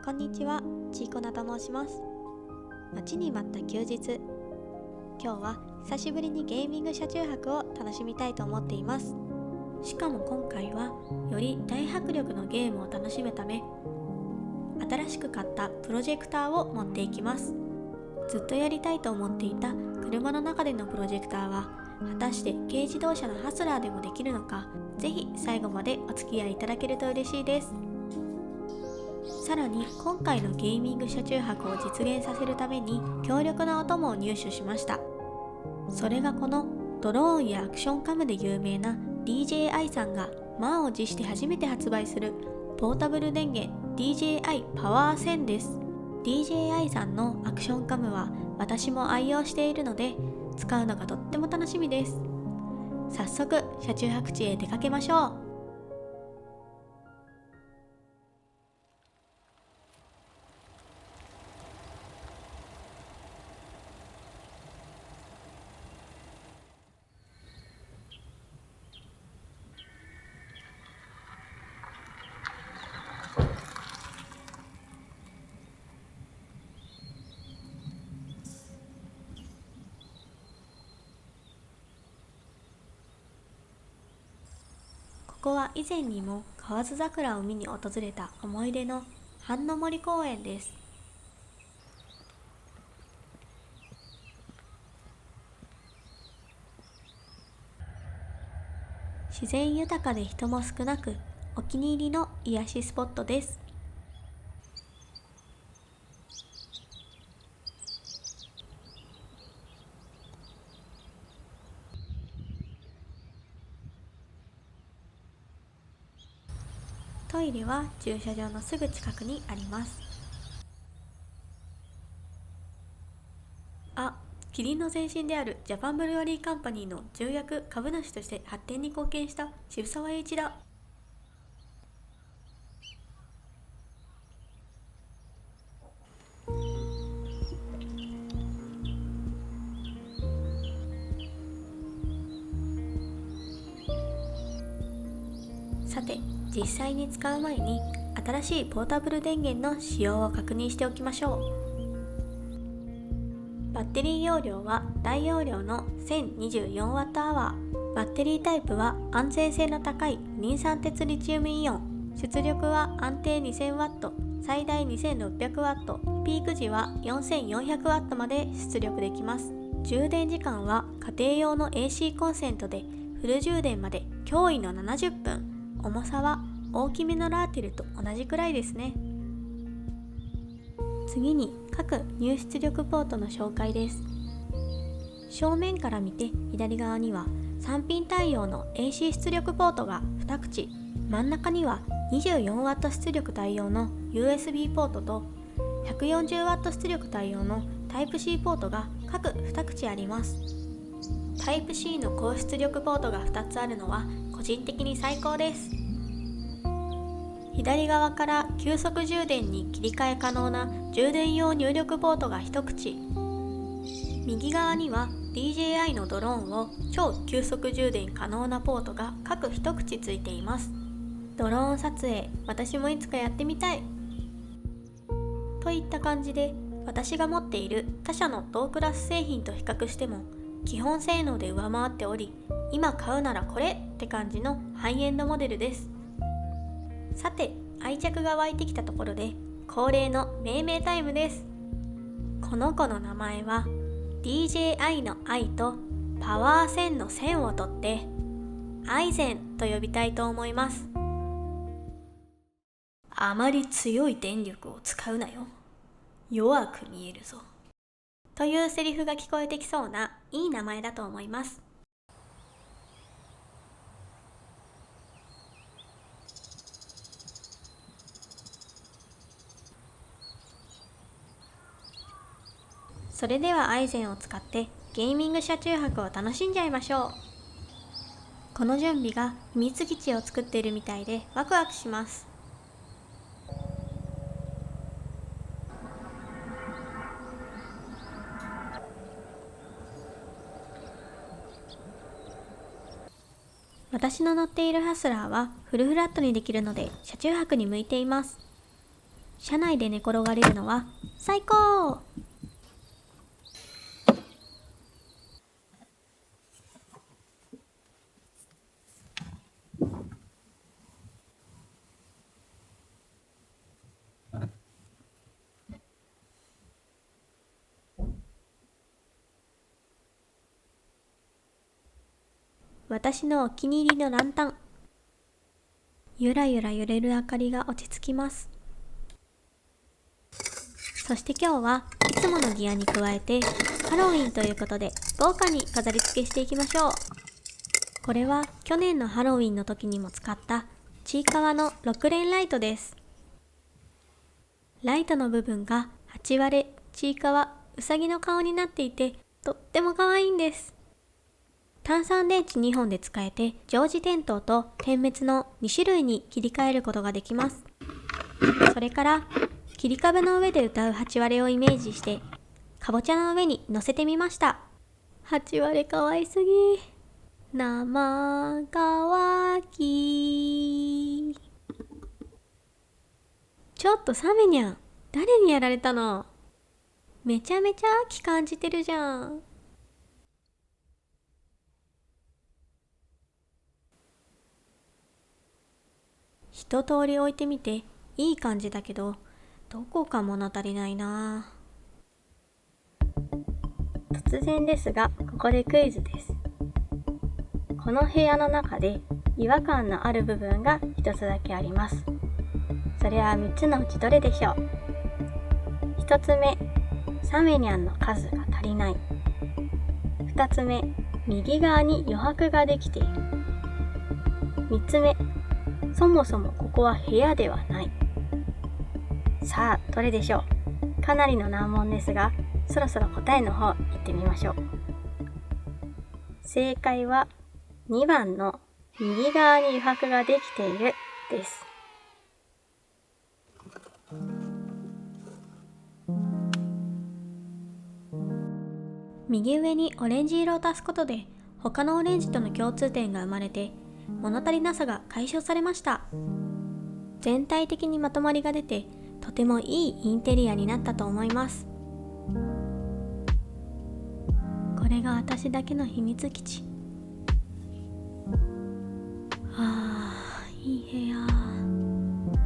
こんにちは、ちいこなと申します。待ちに待った休日。今日は久しぶりにゲーミング車中泊を楽しみたいと思っています。しかも今回はより大迫力のゲームを楽しむため、新しく買ったプロジェクターを持っていきます。ずっとやりたいと思っていた車の中でのプロジェクターは果たして軽自動車のハスラーでもできるのか、ぜひ最後までお付き合いいただけると嬉しいです。さらに今回のゲーミング車中泊を実現させるために強力なお供を入手しました。それがこのドローンやアクションカムで有名な DJI さんが満を持して初めて発売するポータブル電源 DJI パワー1000です。 DJI さんのアクションカムは私も愛用しているので使うのがとっても楽しみです。早速車中泊地へ出かけましょう。ここは以前にも河津桜を見に訪れた思い出の半の森公園です。自然豊かで人も少なく、お気に入りの癒しスポットです。トイレは駐車場のすぐ近くにあります。あ、キリンの前身であるジャパンブルワリーカンパニーの重役株主として発展に貢献した渋沢栄一だ。さて、実際に使う前に新しいポータブル電源の使用を確認しておきましょう。バッテリー容量は大容量の 1024Wh。バッテリータイプは安全性の高いリン酸鉄リチウムイオン。出力は安定 2000W、最大 2600W、ピーク時は 4400W まで出力できます。充電時間は家庭用の AC コンセントでフル充電まで驚異の70分。重さは大きめのラーテルと同じくらいですね。次に各入出力ポートの紹介です。正面から見て左側には3ピン対応の AC 出力ポートが2口、真ん中には 24W 出力対応の USB ポートと 140W 出力対応の Type-C ポートが各2口あります。Type-C の高出力ポートが2つあるのは個人的に最高です。左側から急速充電に切り替え可能な充電用入力ポートが1口、右側には DJI のドローンを超急速充電可能なポートが各1口ついています。ドローン撮影、私もいつかやってみたい。といった感じで、私が持っている他社の同クラス製品と比較しても基本性能で上回っており、今買うならこれって感じのハイエンドモデルです。さて、愛着が湧いてきたところで恒例の命名タイムです。この子の名前は DJI の I とパワー1000の1000を取ってアイゼンと呼びたいと思います。あまり強い電力を使うなよ、弱く見えるぞというセリフが聞こえてきそうないい名前だと思います。それではアイゼンを使ってゲーミング車中泊を楽しんじゃいましょう。この準備が秘密基地を作っているみたいでワクワクします。私の乗っているハスラーはフルフラットにできるので車中泊に向いています。車内で寝転がれるのは最高。私のお気に入りのランタン。ゆらゆら揺れる明かりが落ち着きます。そして今日はいつものギアに加えてハロウィンということで豪華に飾り付けしていきましょう。これは去年のハロウィンの時にも使ったちいかわの6連ライトです。ライトの部分が8割れちいかわうさぎの顔になっていてとっても可愛いんです。単三電池2本で使えて常時点灯と点滅の2種類に切り替えることができます。それから切り株の上で歌う8割れをイメージしてかぼちゃの上に乗せてみました。8割れかわいすぎ。生乾き。ちょっとサメニャン、誰にやられたの？めちゃめちゃ秋感じてるじゃん。一通り置いてみていい感じだけど、どこか物足りないな。突然ですが、ここでクイズです。この部屋の中で違和感のある部分が一つだけあります。それは3つのうちどれでしょう？1つ目、サメニャンの数が足りない。2つ目、右側に余白ができている。3つ目、そもそもここは部屋ではない。さあ、どれでしょう？かなりの難問ですが、そろそろ答えの方いってみましょう。正解は2番の右側に余白ができているです。右上にオレンジ色を足すことで他のオレンジとの共通点が生まれて物足りなさが解消されました。全体的にまとまりが出てとてもいいインテリアになったと思います。これが私だけの秘密基地。いい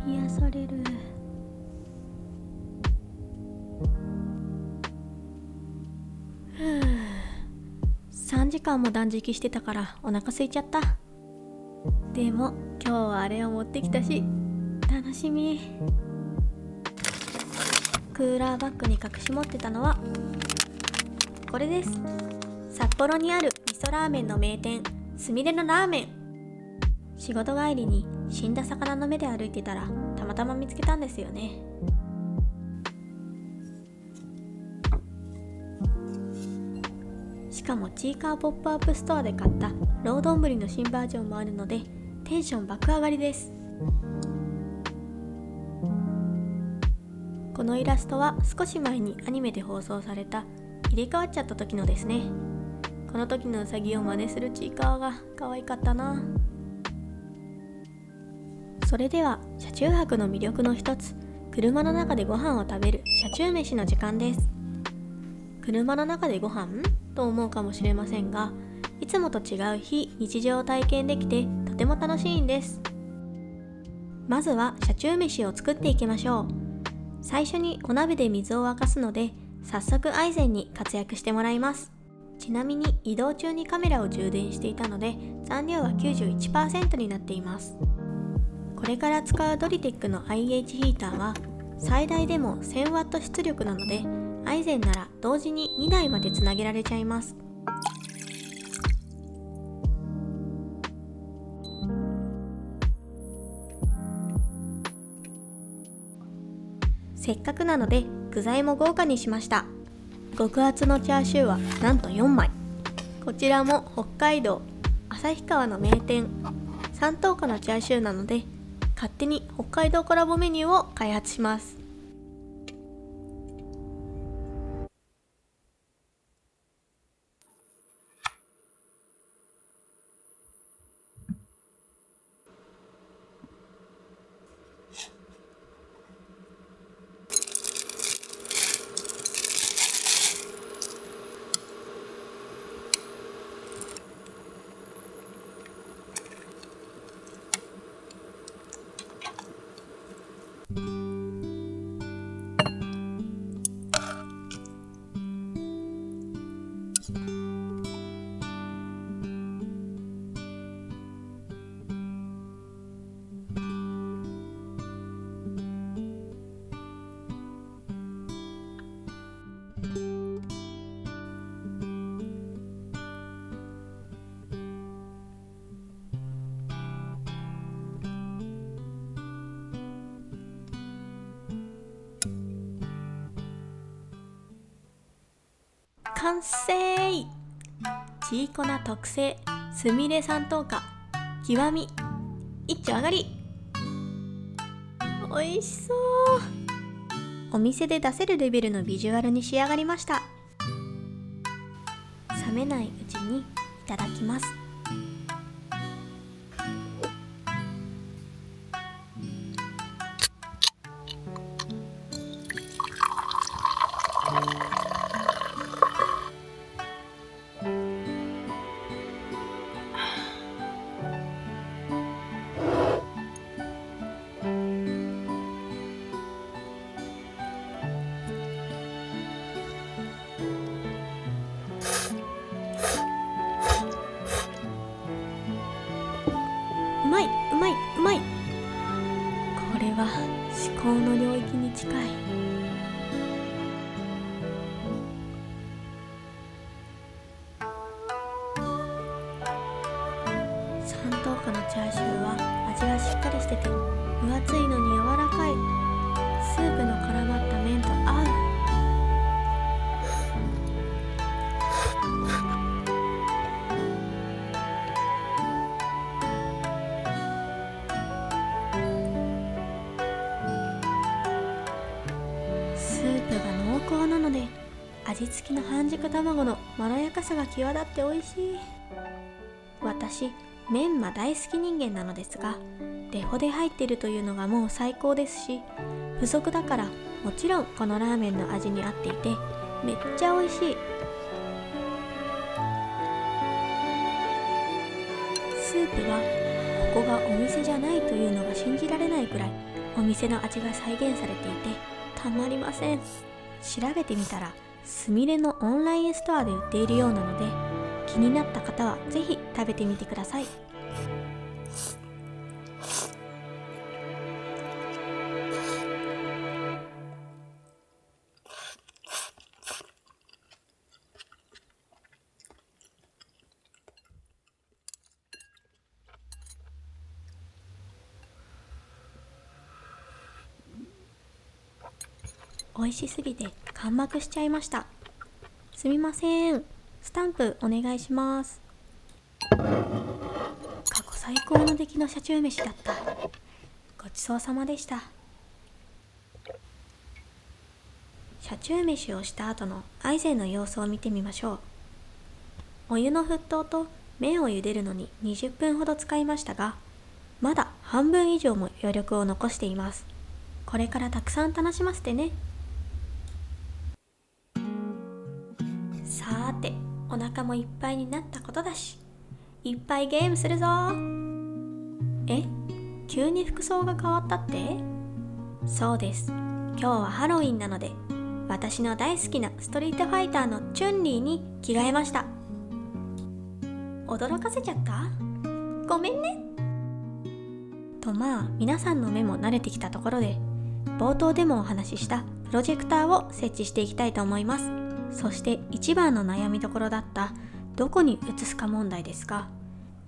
部屋、癒される。3時間も断食してたからお腹空いちゃった。でも今日はあれを持ってきたし楽しみ。クーラーバッグに隠し持ってたのはこれです。札幌にある味噌ラーメンの名店すみれのラーメン。仕事帰りに死んだ魚の目で歩いてたらたまたま見つけたんですよね。しかもちいかわポップアップストアで買ったロードンブリの新バージョンもあるのでテンション爆上がりです。このイラストは少し前にアニメで放送された入れ替わっちゃった時のですね。この時のウサギを真似するちいかわが可愛かったな。それでは車中泊の魅力の一つ、車の中でご飯を食べる車中飯の時間です。車の中でご飯と思うかもしれませんが、いつもと違う非日常を体験できてとても楽しいんです。まずは車中飯を作っていきましょう。最初にお鍋で水を沸かすので、早速アイゼンに活躍してもらいます。ちなみに移動中にカメラを充電していたので残量は 91% になっています。これから使うドリテックの IH ヒーターは最大でも 1000W 出力なので、アイゼンなら同時に2台までつなげられちゃいます。せっかくなので具材も豪華にしました。極厚のチャーシューはなんと4枚。こちらも北海道旭川の名店三等価のチャーシューなので、勝手に北海道コラボメニューを開発します。完成。ちいこな特製すみれ三等価極み一丁上がり。おいしそう。お店で出せるレベルのビジュアルに仕上がりました。冷めないうちにいただきます。うまい、うまい、うまい。これは至高の領域に近い。三等価のチャーシューは味がしっかりしてて分厚いのに柔らかい。スープの絡まった麺と合う。スープが濃厚なので味付きの半熟卵のまろやかさが際立って美味しい。私メンマ大好き人間なのですが、デフォで入っているというのがもう最高ですし、付属だからもちろんこのラーメンの味に合っていてめっちゃ美味しい。スープはここがお店じゃないというのが信じられないくらいお店の味が再現されていてたまりません。調べてみたらすみれのオンラインストアで売っているようなので、気になった方はぜひ食べてみてください。美味しすぎて完幕しちゃいました。すみません、スタンプお願いします。過去最高の出来の車中飯だった。ごちそうさまでした。車中飯をした後のアイゼンの様子を見てみましょう。お湯の沸騰と麺を茹でるのに20分ほど使いましたが、まだ半分以上も余力を残しています。これからたくさん楽しませてね。さーて、お腹もいっぱいになったことだし、いっぱいゲームするぞ。え、急に服装が変わったって？そうです。今日はハロウィンなので、私の大好きなストリートファイターのチュンリーに着替えました。驚かせちゃった？ごめんね。と皆さんの目も慣れてきたところで、冒頭でもお話ししたプロジェクターを設置していきたいと思います。そして一番の悩みどころだったどこに映すか問題ですが、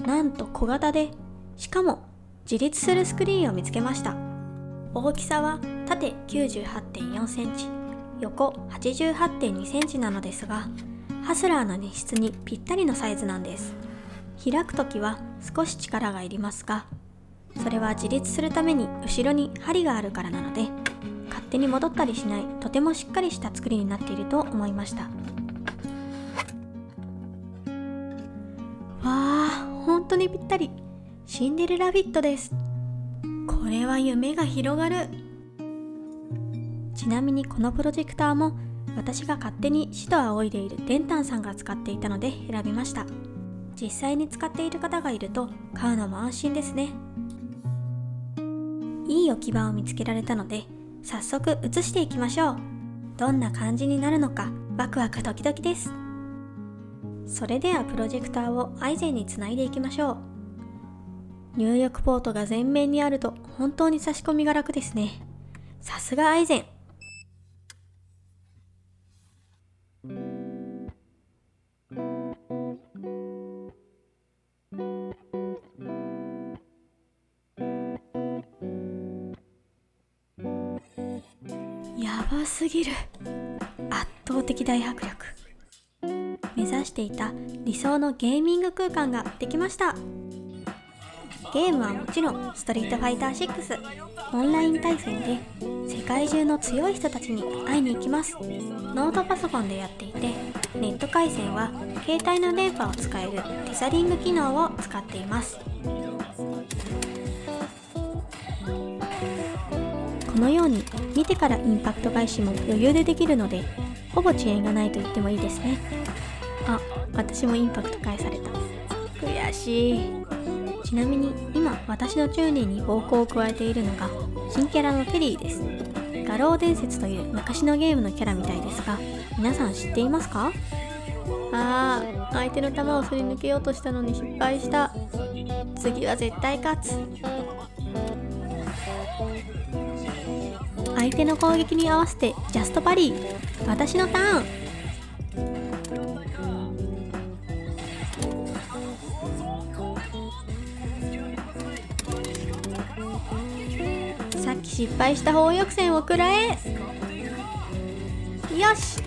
なんと小型で、しかも自立するスクリーンを見つけました。大きさは縦 98.4 センチ、横 88.2 センチなのですが、ハスラーの荷室にぴったりのサイズなんです。開くときは少し力がいりますが、それは自立するために後ろに針があるからなので、勝手に戻ったりしないとてもしっかりした作りになっていると思いました。わあ、本当にぴったり。シンデレラフィットです。これは夢が広がる。ちなみにこのプロジェクターも私が勝手にシド仰いでいるデンタンさんが使っていたので選びました。実際に使っている方がいると買うのも安心ですね。いい置き場を見つけられたので、早速映していきましょう。どんな感じになるのかワクワクドキドキです。それではプロジェクターをアイゼンにつないでいきましょう。入力ポートが前面にあると本当に差し込みが楽ですね。さすがアイゼン。やばすぎる。圧倒的大迫力。目指していた理想のゲーミング空間ができました。ゲームはもちろんストリートファイター6、オンライン対戦で世界中の強い人たちに会いに行きます。ノートパソコンでやっていて、ネット回線は携帯の電波を使えるテザリング機能を使っています。このように見てからインパクト返しも余裕でできるので、ほぼ遅延がないと言ってもいいですね。あ、私もインパクト返された。悔しい。ちなみに今私の中年に暴行を加えているのが新キャラのテリーです。画廊伝説という昔のゲームのキャラみたいですが、皆さん知っていますか？相手の球をすり抜けようとしたのに失敗した。次は絶対勝つ。相手の攻撃に合わせてジャストパリー。私のターン。さっき失敗した砲翼戦を食らえ。よし。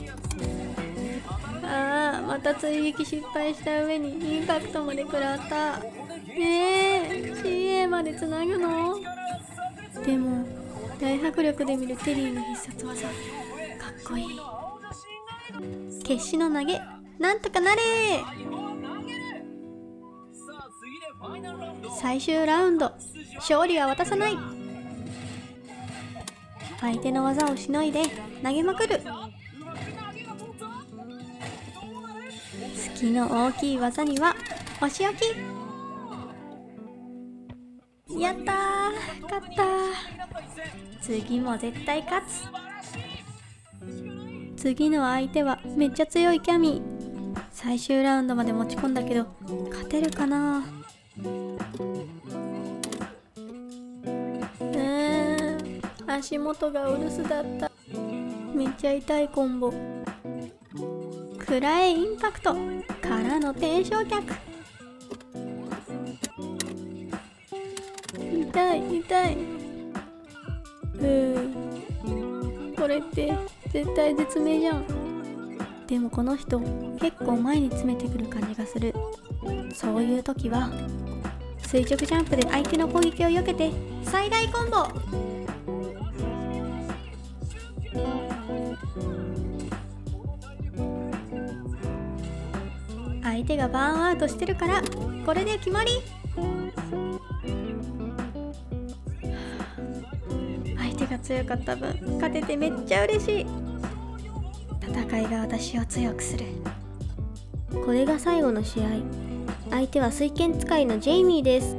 また追撃失敗した上にインパクトまで食らった。CA までつなぐの？でも大迫力で見るテリーの必殺技、かっこいい。決死の投げ、なんとかなれ。最終ラウンド、勝利は渡さない。相手の技をしのいで投げまくる。隙の大きい技にはお仕置き。やったー、勝ったー。次も絶対勝つ。次の相手はめっちゃ強いキャミー。最終ラウンドまで持ち込んだけど勝てるかな。足元がお留守だった。めっちゃ痛いコンボ。食らえインパクトからの転生脚。痛い痛い。これって絶対絶命じゃん。でもこの人結構前に詰めてくる感じがする。そういう時は垂直ジャンプで相手の攻撃を避けて最大コンボ。相手がバーンアウトしてるからこれで決まり。相手が強かった分勝ててめっちゃ嬉しい。戦いが私を強くする。これが最後の試合。相手は水剣使いのジェイミーです。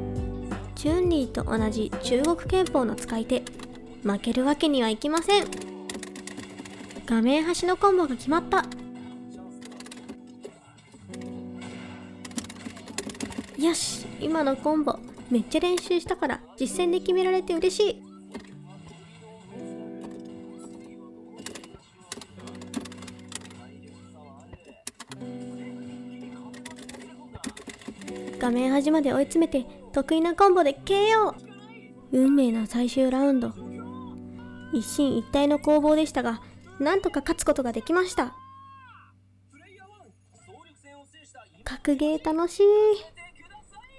チュンリーと同じ中国拳法の使い手。負けるわけにはいきません。画面端のコンボが決まった。よし、今のコンボめっちゃ練習したから実戦で決められて嬉しい。画面端まで追い詰めて得意なコンボで KO。 運命の最終ラウンド。一進一退の攻防でしたが、なんとか勝つことができました。格ゲー楽しい。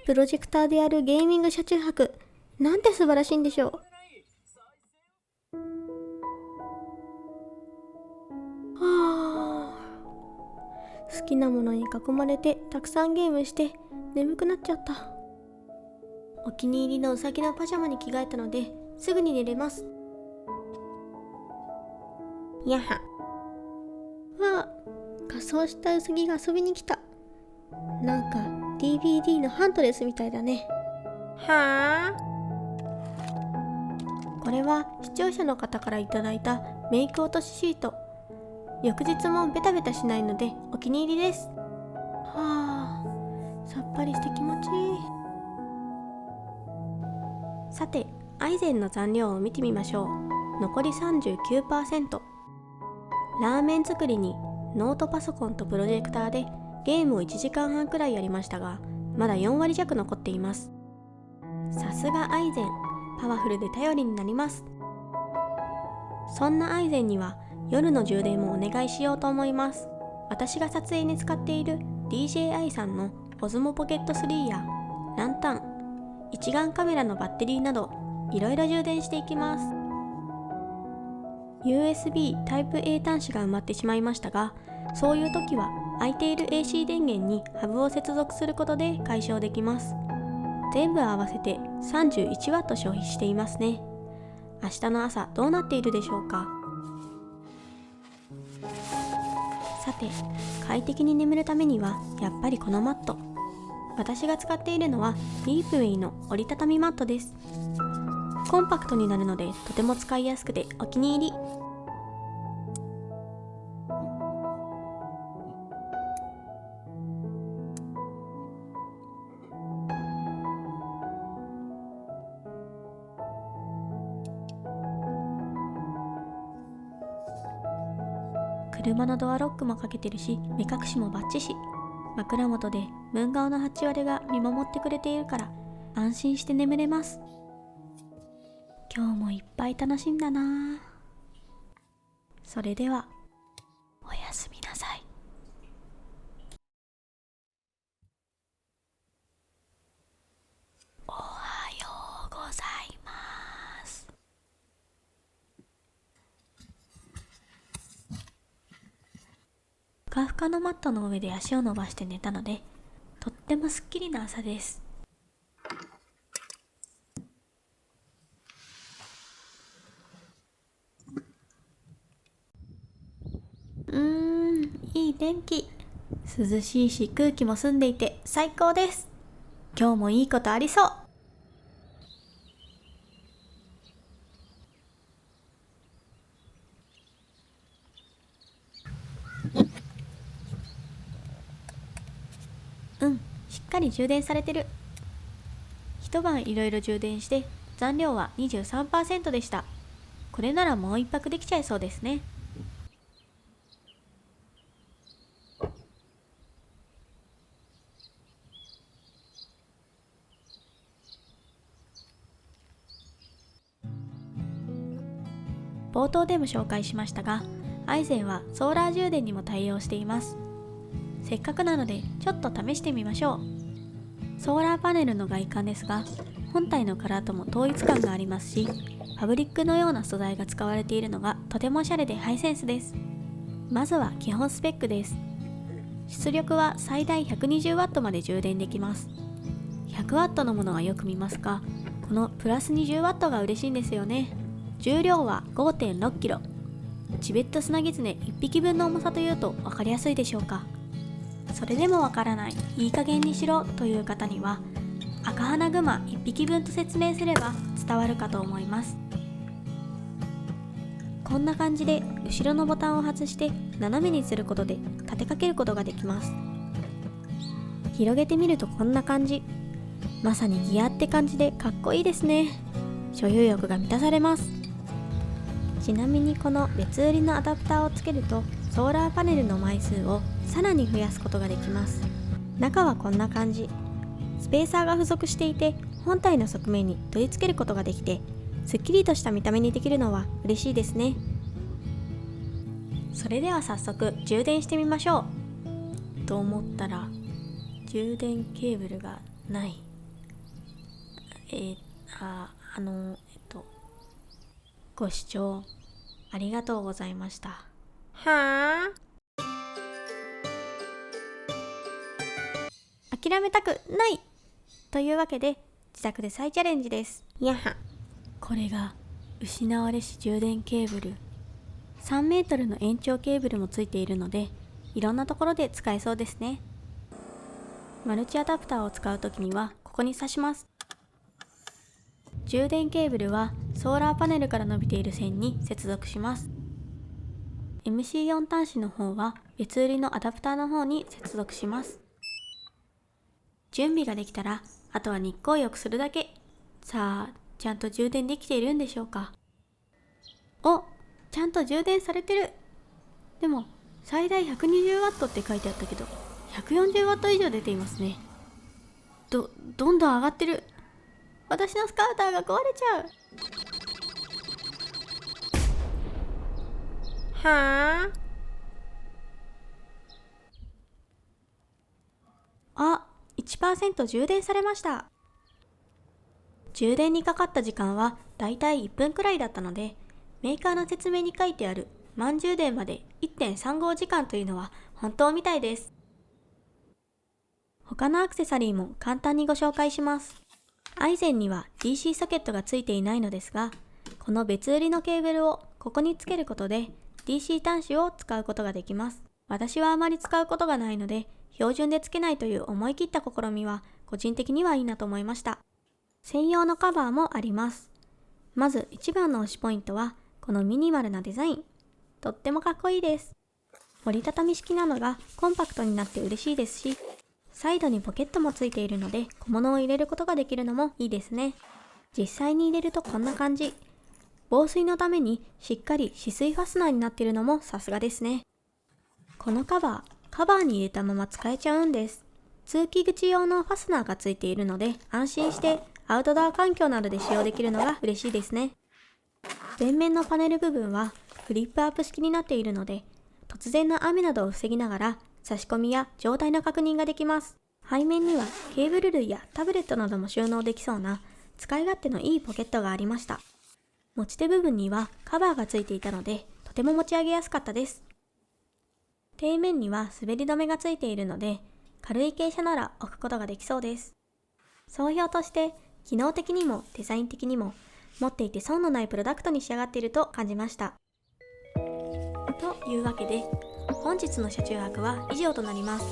プロジェクターでやるゲーミング車中泊、なんて素晴らしいんでしょう。好きなものに囲まれてたくさんゲームして眠くなっちゃった。お気に入りのうさぎのパジャマに着替えたのですぐに寝れます。やは。仮装したうさぎが遊びに来た。なんか DVD のハントレスみたいだね。これは視聴者の方からいただいたメイク落としシート。翌日もベタベタしないのでお気に入りです。さっぱりして気持ちいい。さて、アイゼンの残量を見てみましょう。残り 39%。 ラーメン作りにノートパソコンとプロジェクターでゲームを1時間半くらいやりましたが、まだ4割弱残っています。さすがアイゼン、パワフルで頼りになります。そんなアイゼンには夜の充電もお願いしようと思います。私が撮影に使っている DJI さんの Osmo Pocket 3やランタン、一眼カメラのバッテリーなどいろいろ充電していきます。 USB Type-A 端子が埋まってしまいましたが、そういう時は空いている AC 電源にハブを接続することで解消できます。全部合わせて 31W 消費していますね。明日の朝どうなっているでしょうか。さて、快適に眠るためにはやっぱりこのマット。私が使っているのはリープウェイの折りたたみマットです。コンパクトになるのでとても使いやすくてお気に入り。車のドアロックもかけてるし、目隠しもバッチシ。枕元でムンガオのハチワレが見守ってくれているから安心して眠れます。今日もいっぱい楽しんだな。それではおやすみなさい。おはようございます。ふかふかのマットの上で足を伸ばして寝たので、とってもすっきりな朝です。いい天気。涼しいし空気も澄んでいて最高です。今日もいいことありそう。しっかり充電されてる。一晩いろいろ充電して残量は 23% でした。これならもう一泊できちゃいそうですね。冒頭でも紹介しましたが、アイゼンはソーラー充電にも対応しています。せっかくなのでちょっと試してみましょう。ソーラーパネルの外観ですが、本体のカラーとも統一感がありますし、ファブリックのような素材が使われているのがとてもおしゃれでハイセンスです。まずは基本スペックです。出力は最大 120W まで充電できます。100W のものはよく見ますが、このプラス 20W が嬉しいんですよね。重量は 5.6kg。チベットスナギツネ1匹分の重さというと分かりやすいでしょうか。それでもわからない、いい加減にしろという方には、赤鼻グマ1匹分と説明すれば伝わるかと思います。こんな感じで後ろのボタンを外して斜めにすることで立てかけることができます。広げてみるとこんな感じ。まさにギアって感じでかっこいいですね。所有欲が満たされます。ちなみにこの別売りのアダプターをつけるとソーラーパネルの枚数をさらに増やすことができます。中はこんな感じ。スペーサーが付属していて本体の側面に取り付けることができて、すっきりとした見た目にできるのは嬉しいですね。それでは早速充電してみましょう。と思ったら充電ケーブルがない。ご視聴ありがとうございました。はあ。諦めたくないというわけで自宅で再チャレンジです。やは。これが失われし充電ケーブル。3メートルの延長ケーブルもついているので、いろんなところで使えそうですね。マルチアダプターを使うときにはここに挿します。充電ケーブルはソーラーパネルから伸びている線に接続します。MC4 端子の方は別売りのアダプターの方に接続します。準備ができたらあとは日光浴するだけ。さあ、ちゃんと充電できているんでしょうか。お、ちゃんと充電されてる。でも最大 120W って書いてあったけど 140W 以上出ていますね。どんどん上がってる。私のスカウターが壊れちゃう。はあ。あ、1% 充電されました。充電にかかった時間はだいたい1分くらいだったので、メーカーの説明に書いてある満充電まで 1.35 時間というのは本当みたいです。他のアクセサリーも簡単にご紹介します。アイゼンには DC ソケットがついていないのですが、この別売りのケーブルをここにつけることで DC 端子を使うことができます。私はあまり使うことがないので、標準でつけないという思い切った試みは個人的にはいいなと思いました。専用のカバーもあります。まず一番の推しポイントはこのミニマルなデザイン。とってもかっこいいです。折りたたみ式なのがコンパクトになって嬉しいですし、サイドにポケットもついているので小物を入れることができるのもいいですね。実際に入れるとこんな感じ。防水のためにしっかり止水ファスナーになっているのもさすがですね。このカバーに入れたまま使えちゃうんです。通気口用のファスナーがついているので安心してアウトドア環境などで使用できるのが嬉しいですね。前面のパネル部分はフリップアップ式になっているので、突然の雨などを防ぎながら差し込みや状態の確認ができます。背面にはケーブル類やタブレットなども収納できそうな使い勝手のいいポケットがありました。持ち手部分にはカバーがついていたのでとても持ち上げやすかったです。底面には滑り止めがついているので軽い傾斜なら置くことができそうです。総評として機能的にもデザイン的にも持っていて損のないプロダクトに仕上がっていると感じました。というわけで本日の車中泊は以上となります。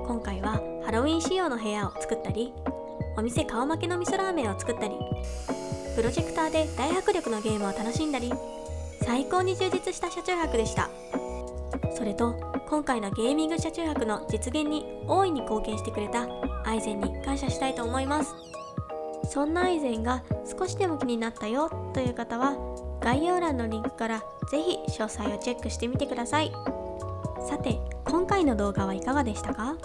今回はハロウィン仕様の部屋を作ったり、お店顔負けの味噌ラーメンを作ったり、プロジェクターで大迫力のゲームを楽しんだり、最高に充実した車中泊でした。それと今回のゲーミング車中泊の実現に大いに貢献してくれたアイゼンに感謝したいと思います。そんなアイゼンが少しでも気になったよという方は概要欄のリンクからぜひ詳細をチェックしてみてください。さて、今回の動画はいかがでしたか？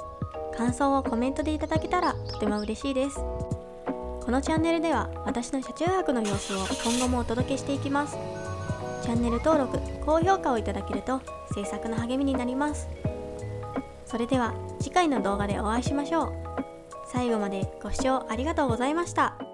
感想をコメントでいただけたらとても嬉しいです。このチャンネルでは私の車中泊の様子を今後もお届けしていきます。チャンネル登録、高評価をいただけると制作の励みになります。それでは次回の動画でお会いしましょう。最後までご視聴ありがとうございました。